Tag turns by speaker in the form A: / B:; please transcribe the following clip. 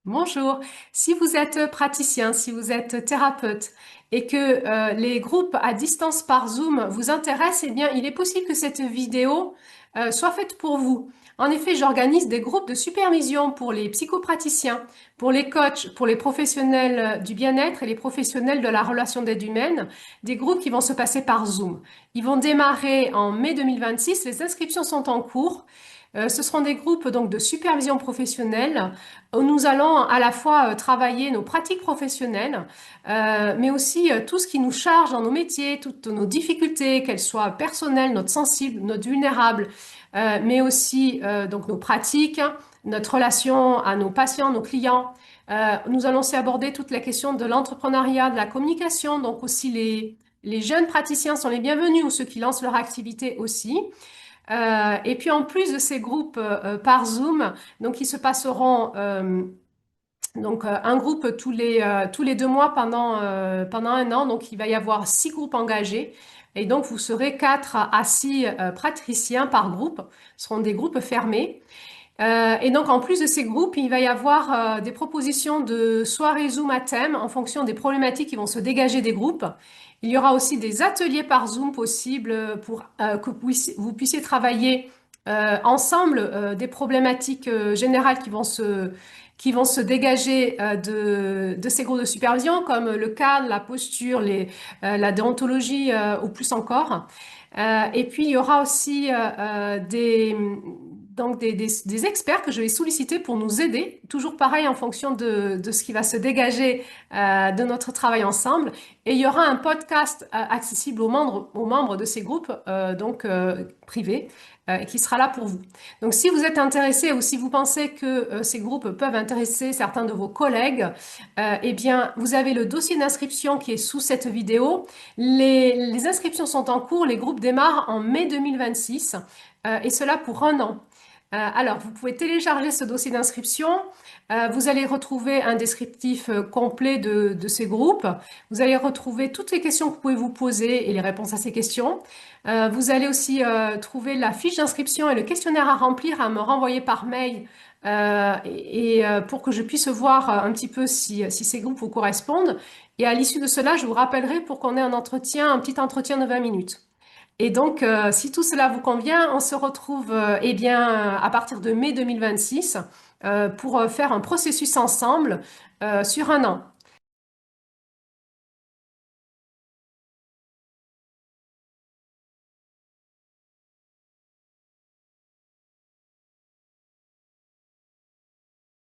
A: Bonjour. Si vous êtes praticien, si vous êtes thérapeute et que les groupes à distance par Zoom vous intéressent, eh bien, il est possible que cette vidéo soit faite pour vous. En effet, j'organise des groupes de supervision pour les psychopraticiens, pour les coachs, pour les professionnels du bien-être et les professionnels de la relation d'aide humaine, des groupes qui vont se passer par Zoom. Ils vont démarrer en mai 2026. Les inscriptions sont en cours. Ce seront des groupes donc de supervision professionnelle où nous allons à la fois travailler nos pratiques professionnelles, mais aussi tout ce qui nous charge dans nos métiers, toutes nos difficultés, qu'elles soient personnelles, notre sensible, notre vulnérable, mais aussi donc nos pratiques, notre relation à nos patients, nos clients. Nous allons aussi aborder toute la question de l'entrepreneuriat, de la communication, donc aussi les jeunes praticiens sont les bienvenus ou ceux qui lancent leur activité aussi. Et puis en plus de ces groupes par Zoom, donc ils se passeront un groupe tous les 2 mois pendant un an. Donc il va y avoir 6 groupes engagés. Et donc vous serez 4 à 6 praticiens par groupe. Ce seront des groupes fermés. Et donc, en plus de ces groupes, il va y avoir des propositions de soirées Zoom à thème en fonction des problématiques qui vont se dégager des groupes. Il y aura aussi des ateliers par Zoom possibles pour que vous puissiez travailler ensemble des problématiques générales qui vont se dégager de ces groupes de supervision, comme le cadre, la posture, la déontologie ou plus encore. Et puis, il y aura aussi des experts que je vais solliciter pour nous aider, toujours pareil en fonction de ce qui va se dégager de notre travail ensemble. Et il y aura un podcast accessible aux membres de ces groupes privés qui sera là pour vous. Donc si vous êtes intéressé ou si vous pensez que ces groupes peuvent intéresser certains de vos collègues, eh bien vous avez le dossier d'inscription qui est sous cette vidéo. Les inscriptions sont en cours, les groupes démarrent en mai 2026 et cela pour un an. Alors, vous pouvez télécharger ce dossier d'inscription. Vous allez retrouver un descriptif complet de ces groupes. Vous allez retrouver toutes les questions que vous pouvez vous poser et les réponses à ces questions. Vous allez aussi trouver la fiche d'inscription et le questionnaire à remplir, à me renvoyer par mail pour que je puisse voir un petit peu si ces groupes vous correspondent. Et à l'issue de cela, je vous rappellerai pour qu'on ait un petit entretien de 20 minutes. Et donc, si tout cela vous convient, on se retrouve eh bien, à partir de mai 2026 pour faire un processus ensemble sur un an.